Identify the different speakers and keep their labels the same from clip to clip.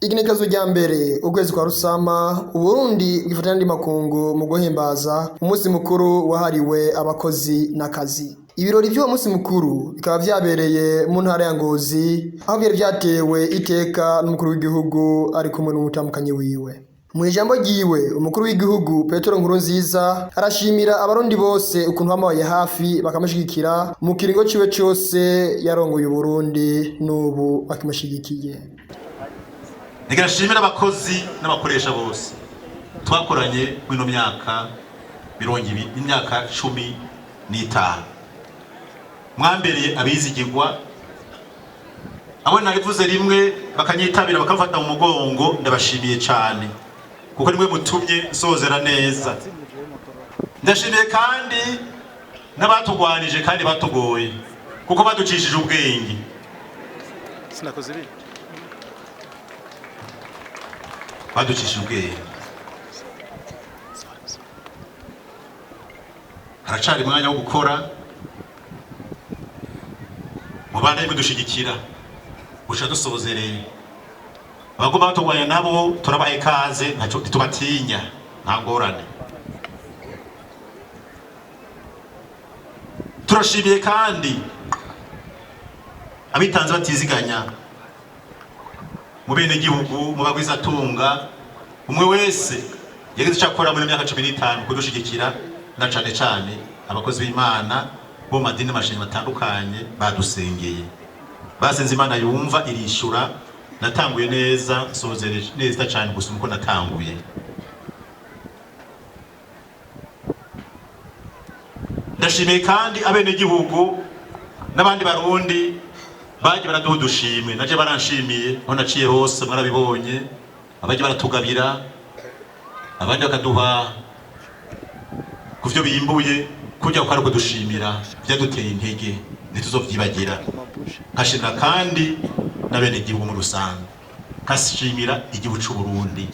Speaker 1: Igenekerezo rya mbere ukwezi kwa Rusama Uburundi bwifatanya n'andi makungu mu guhimbaza umunsi mukuru wahariwe abakozi n'akazi. Ibirori by'uwo munsi mukuru bikaba vyabereye mu ntara ya Ngozi aho byari vyatewe iteka n'umukuru w'igihugu ari kumwe n'umutamukanyi wiwe. Mu ijambo ryiwe umukuru w'igihugu Petero Nkurunziza arashimira abarundi bose ukuntu bamabaye hafi bakamushigikira mu kiringo ciwe cyose yarongoye Uburundi n'ubu bakimushigikiye.
Speaker 2: Nigashimira abakozi n'abakoresha bose twakoranye mwino myaka 15 mwambereye abizigirwa abo narivuze rimwe bakanyitabira bakamfata mu mugongo ndabashimiye cyane kuko nimwe mutumye sozera neza. Ndashimiye kandi n'abatugwanije kandi batugoye kuko baducishije ubwenge. Sinakoze ibi baducishije ubwenge. Haracari mwanya wo gukora mubana mudushigikira usha dusozereye. Abagoma batugwanya nabo turabaye kaze ntaco tubatinya nta ngorane. Turashimiye kandi abitanze batiziganya mu bene gihugu mu bagwiza tunga umwe wese yageze cyakora muri myaka 15 kudushigikira na cane abakozi b'Imana bo madini mashinye batandukanye badusengeye basenze Imana yumva irishura. Natanguye neza sozere neza cyane gusa uko natanguye. Ndashimiye kandi abene gihugu n'abandi barundi baje baraduha udushimwe naje baranshimiye aho naciye hose mwarabibonye. Abaje baratugabira abandi bakaduha kuvyo bimbuye kujya ukara kudushimira byaduteye intege ntituzovyibagira. Nkashimira kandi n'abene gihugu mu rusange kashimira igihugu cy'u Burundi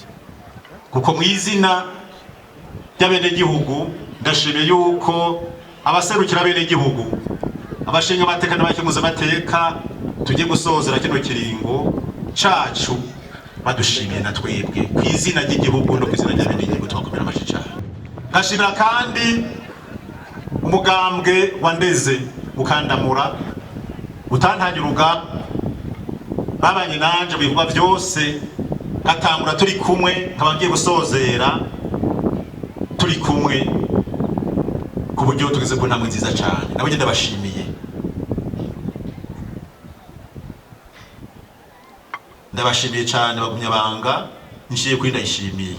Speaker 2: kuko mu izina y'abene gihugu ndashimiye yuko abaserukira abene gihugu abashinga amateka n'abakemuza amateka tujye gusozera kino kiringo cacu badushimiye na twebwe ku izina ry'igihugu no ku izina ry'abene gihugu twakomera amashica. Nkashimira kandi umugambwe wandeze ukandamura utantangira urugamba babanye nanje mu bikorwa byose gatangura turi kumwe nkabagiye gusozera turi kumwe ku buryo tugeze ku ntambwe nziza cyane. Nabo ngenda bashimiye ndabashimiye cyane bagumya banga nshiye kuri ndayishimiye.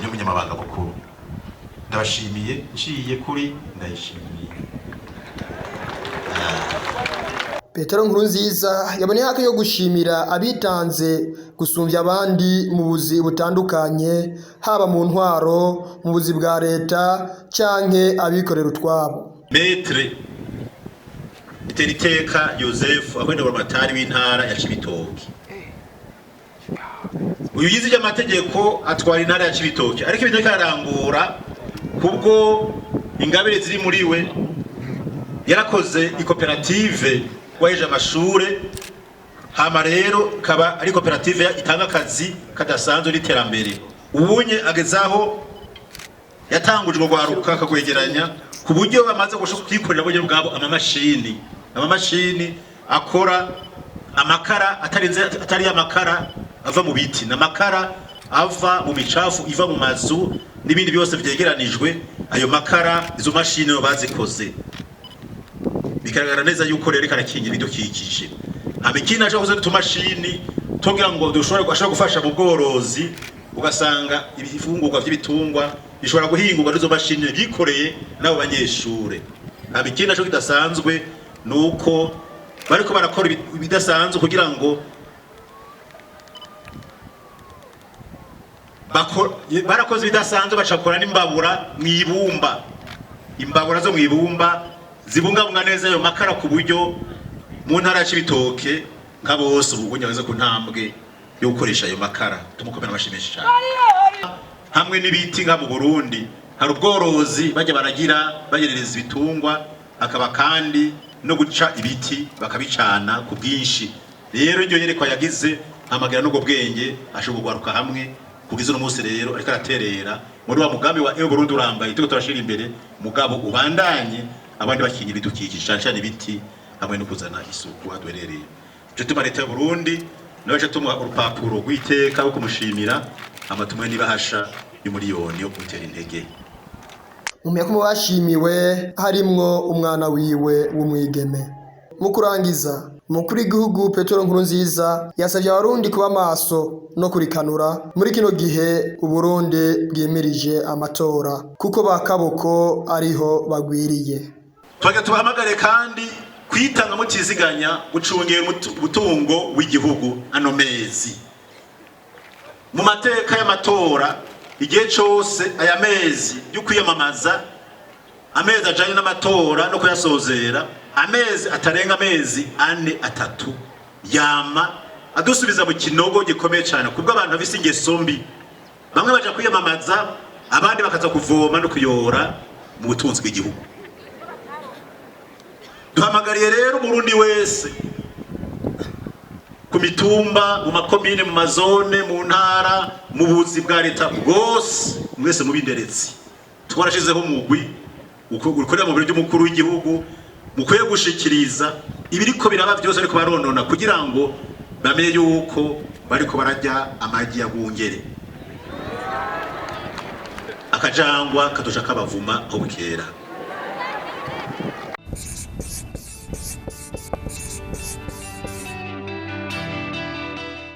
Speaker 2: Ni umunyamabanga mukuru ndabashimiye nshiye kuri ndayishimiye.
Speaker 1: Petero Nkurunziza yaboneye hake yo gushimira abitanze gusumbya abandi mu buzi butandukanye haba mu ntwaro mu buzi bwa leta canke abikorera utwabo.
Speaker 2: Metre Iteriteka Joseph akwenda Buramatari w'intara ya Cibitoke. Uyu yize y'amategeko atwara intara ya Cibitoke ariko ibintu karangura kubwo ingabire ziri muri we yarakoze ikoperative waje amashure hama rero kaba ari koperative itanga akazi kadasanzwe n'iterambere. Ubunye agezaho yatangujwe gwaruka kagwegeranya ku buryo bamaze kwikorera buryo bwabo amamashini akora amakara atari amakara ava mu biti n'amakara ava mu micafu iva mu mazu n'ibindi byose vyegeranijwe. Ayo makara izo mashini bazikoze bikaragara neza yuko rero karakingira idukikije. Amikina cyo kuzo tumashini togira ngo dushobora gufasha mu bworozi ugasanga ibifungurwa by'ibitungwa bishobora guhingurwa n'izo mashini bikoreye nabo banyeshure. Amikina cyo kidasanzwe nuko bariko barakora ibidasanzwe kugira ngo barakoze bidasanzwe bacakora n'imbabura mwibumba. Imbabura zo mwibumba zibungabunga neza ayo makara ku buryo mu ntara ya Cibitoke nk'abo bose ubu nyabeza ku ntambwe yo gukoresha ayo makara. Tumukomera abashimisha cyane. Hamwe n'ibiti nka mu Burundi hari ubworozi bajya baragira bagerereza ibitungwa akaba kandi no guca ibiti bakabicana ku bwinshi. Rero iryo yerekwa yagize amagira n'ubwo bwenge ashobora kugaruka hamwe kugize uno munsi rero ariko araterera muri wa mugambi wa Burundi urambaye tuko turashira imbere mugabo ubandanye abandi bakinyira idukikije cyane ibiti hamwe no kuzana isuku adwerereye. Cyo tuma leta y'u Burundi nawe cyo tuma urupapuro rw'iteka rwo kumushimira amatumwe nibahasha y'umuriyoni yo gutera intege.
Speaker 1: Mu myaka bashimiwe harimwo umwana wiwe w'umwigeme. Mu kurangiza umukuru w'igihugu Petero Nkurunziza yasabye abarundi kuba maso no kurikanura muri kino gihe Uburundi bwimirije amatora kuko bakaboko ariho bagwiriye.
Speaker 2: Twaga tubahamagare kandi kwitanga mutiziganya gucungera ubutungo w'igihugu ano mezi. Mu mateka y'amatora igihe cyose aya mezi yo kwiyamamaza amezi ajanye n'amatora no kuyasozera amezi atarenga amezi 4-3 yama adusubiza mu kinogo gikomeye cyane kubwo abantu bafise ingeso mbi bamwe baje kwiyamamaza abandi bakaza kuvoma no kuyora mu butunzi bw'igihugu. Duhamagariye rero Burundi wese ku mitumba mu makomine mu mazone mu ntara mu buzi bwa leta bwose mwese mubinderetse twarashizeho umugwi ukorera mu biro by'umukuru w'igihugu mukwiye gushikiriza ibiriko biraba byose ariko baronona kugira ngo bamenye yuko bariko barajya amagi yagungere akajangwa kadosha kabavuma aho bukera.